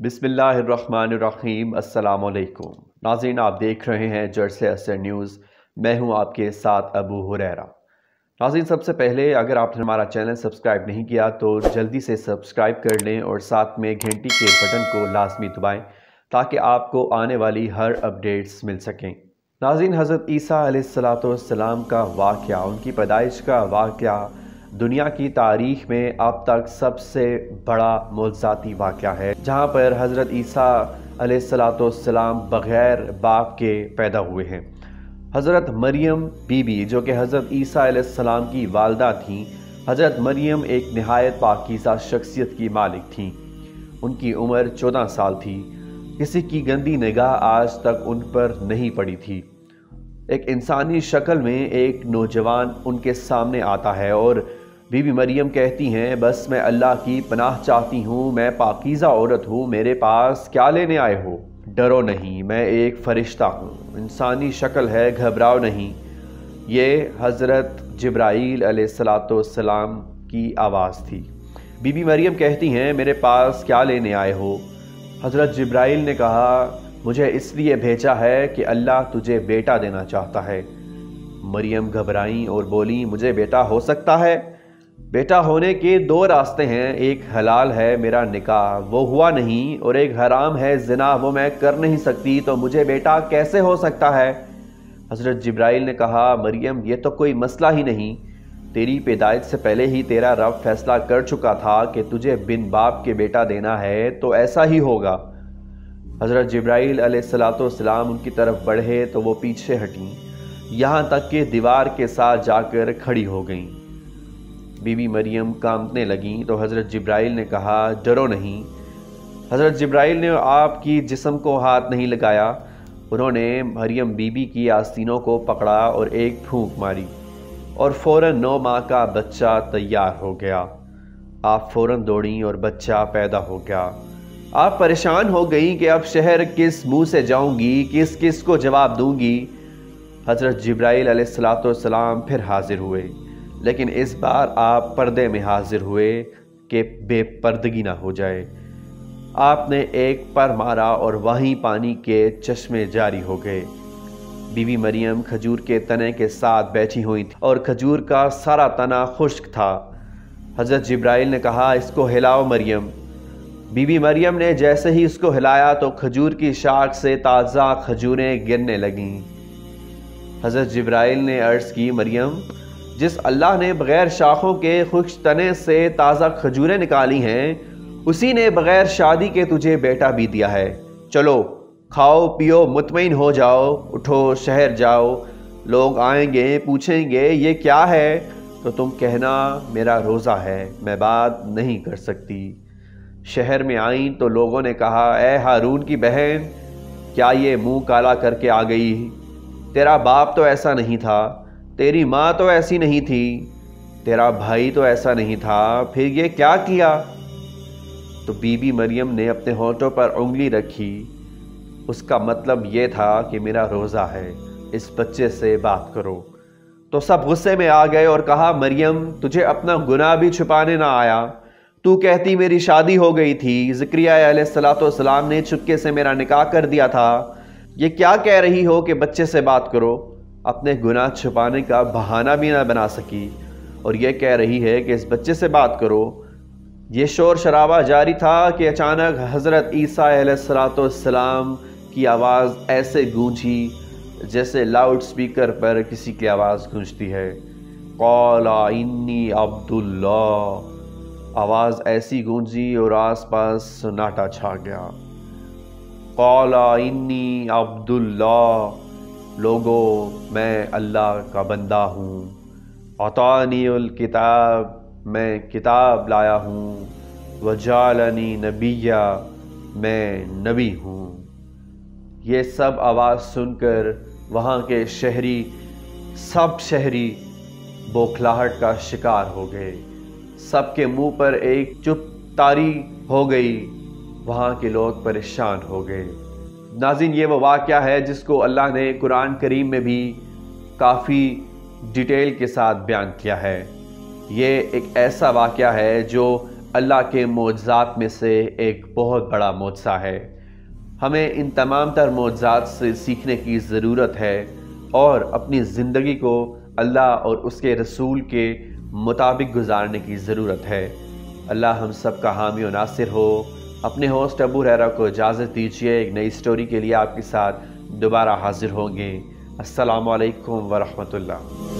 بسم اللہ الرحمن الرحیم۔ السلام علیکم ناظرین، آپ دیکھ رہے ہیں جرس اثر نیوز۔ میں ہوں آپ کے ساتھ ابو ہریرہ۔ ناظرین، سب سے پہلے اگر آپ نے ہمارا چینل سبسکرائب نہیں کیا تو جلدی سے سبسکرائب کر لیں اور ساتھ میں گھنٹی کے بٹن کو لازمی دبائیں تاکہ آپ کو آنے والی ہر اپڈیٹس مل سکیں۔ ناظرین، حضرت عیسیٰ علیہ السلام کا واقعہ، ان کی پیدائش کا واقعہ دنیا کی تاریخ میں اب تک سب سے بڑا معجزاتی واقعہ ہے، جہاں پر حضرت عیسیٰ علیہ السلام بغیر باپ کے پیدا ہوئے ہیں۔ حضرت مریم بی بی جو کہ حضرت عیسیٰ علیہ السلام کی والدہ تھیں، حضرت مریم ایک نہایت پاکیزہ شخصیت کی مالک تھیں۔ ان کی عمر 14 سال تھی۔ کسی کی گندی نگاہ آج تک ان پر نہیں پڑی تھی۔ ایک انسانی شکل میں ایک نوجوان ان کے سامنے آتا ہے اور بی بی مریم کہتی ہیں، بس میں اللہ کی پناہ چاہتی ہوں، میں پاکیزہ عورت ہوں، میرے پاس کیا لینے آئے ہو؟ ڈرو نہیں، میں ایک فرشتہ ہوں، انسانی شکل ہے، گھبراؤ نہیں۔ یہ حضرت جبرائیل علیہ السلام کی آواز تھی۔ بی بی مریم کہتی ہیں، میرے پاس کیا لینے آئے ہو؟ حضرت جبرائیل نے کہا، مجھے اس لیے بھیجا ہے کہ اللہ تجھے بیٹا دینا چاہتا ہے۔ مریم گھبرائیں اور بولی، مجھے بیٹا ہو سکتا ہے؟ بیٹا ہونے کے 2 راستے ہیں، ایک حلال ہے میرا نکاح، وہ ہوا نہیں، اور ایک حرام ہے زنا، وہ میں کر نہیں سکتی، تو مجھے بیٹا کیسے ہو سکتا ہے؟ حضرت جبرائیل نے کہا، مریم یہ تو کوئی مسئلہ ہی نہیں، تیری پیدائش سے پہلے ہی تیرا رب فیصلہ کر چکا تھا کہ تجھے بن باپ کے بیٹا دینا ہے، تو ایسا ہی ہوگا۔ حضرت جبرائیل علیہ السلام ان کی طرف بڑھے تو وہ پیچھے ہٹیں، یہاں تک کہ دیوار کے ساتھ جا کر کھڑی ہو گئیں۔ بی بی مریم کانپنے لگیں تو حضرت جبرائیل نے کہا، ڈرو نہیں۔ حضرت جبرائیل نے آپ کی جسم کو ہاتھ نہیں لگایا، انہوں نے مریم بی بی کی آستینوں کو پکڑا اور ایک پھونک ماری اور فوراً 9 ماہ کا بچہ تیار ہو گیا۔ آپ فوراً دوڑیں اور بچہ پیدا ہو گیا۔ آپ پریشان ہو گئیں کہ اب شہر کس منہ سے جاؤں گی، کس کو جواب دوں گی۔ حضرت جبرائیل علیہ السلام پھر حاضر ہوئے، لیکن اس بار آپ پردے میں حاضر ہوئے کہ بے پردگی نہ ہو جائے۔ آپ نے ایک پر مارا اور وہیں پانی کے چشمے جاری ہو گئے۔ بی بی مریم کھجور کے تنے کے ساتھ بیٹھی ہوئی تھی اور کھجور کا سارا تنا خشک تھا۔ حضرت جبرائیل نے کہا، اس کو ہلاؤ مریم۔ بی بی مریم نے جیسے ہی اس کو ہلایا تو کھجور کی شاخ سے تازہ کھجوریں گرنے لگیں۔ حضرت جبرائیل نے عرض کی، مریم، جس اللہ نے بغیر شاخوں کے خشک تنے سے تازہ کھجوریں نکالی ہیں، اسی نے بغیر شادی کے تجھے بیٹا بھی دیا ہے۔ چلو کھاؤ پیو، مطمئن ہو جاؤ، اٹھو شہر جاؤ، لوگ آئیں گے پوچھیں گے یہ کیا ہے، تو تم کہنا میرا روزہ ہے، میں بات نہیں کر سکتی۔ شہر میں آئیں تو لوگوں نے کہا، اے ہارون کی بہن، کیا یہ منہ کالا کر کے آ گئی؟ تیرا باپ تو ایسا نہیں تھا، تیری ماں تو ایسی نہیں تھی، تیرا بھائی تو ایسا نہیں تھا، پھر یہ کیا کیا؟ تو بی بی مریم نے اپنے ہونٹوں پر انگلی رکھی۔ اس کا مطلب یہ تھا کہ میرا روزہ ہے، اس بچے سے بات کرو۔ تو سب غصے میں آ گئے اور کہا، مریم، تجھے اپنا گناہ بھی چھپانے نہ آیا؟ تو کہتی میری شادی ہو گئی تھی، زکریا علیہ السلام نے چپکے سے میرا نکاح کر دیا تھا، یہ کیا کہہ رہی ہو کہ بچے سے بات کرو؟ اپنے گناہ چھپانے کا بہانہ بھی نہ بنا سکی اور یہ کہہ رہی ہے کہ اس بچے سے بات کرو۔ یہ شور شرابہ جاری تھا کہ اچانک حضرت عیسیٰ علیہ السلام کی آواز ایسے گونجی جیسے لاؤڈ سپیکر پر کسی کی آواز گونجتی ہے، قال انی عبد اللہ۔ آواز ایسی گونجی اور آس پاس سناٹا چھا گیا۔ قال انی عبد اللہ، لوگو میں اللہ کا بندہ ہوں، عطانی الکتاب، میں کتاب لایا ہوں، وجعلنی نبیّا، میں نبی ہوں۔ یہ سب آواز سن کر وہاں کے سب شہری بوکھلاہٹ کا شکار ہو گئے، سب کے منہ پر ایک چپ تاری ہو گئی، وہاں کے لوگ پریشان ہو گئے۔ ناظرین، یہ وہ واقعہ ہے جس کو اللہ نے قرآن کریم میں بھی کافی ڈیٹیل کے ساتھ بیان کیا ہے۔ یہ ایک ایسا واقعہ ہے جو اللہ کے معجزات میں سے ایک بہت بڑا معجزہ ہے۔ ہمیں ان تمام تر معجزات سے سیکھنے کی ضرورت ہے اور اپنی زندگی کو اللہ اور اس کے رسول کے مطابق گزارنے کی ضرورت ہے۔ اللہ ہم سب کا حامی و ناصر ہو۔ اپنے ہوسٹ ابو ہریرہ کو اجازت دیجیے، ایک نئی سٹوری کے لیے آپ کے ساتھ دوبارہ حاضر ہوں گے۔ السلام علیکم ورحمۃ اللہ۔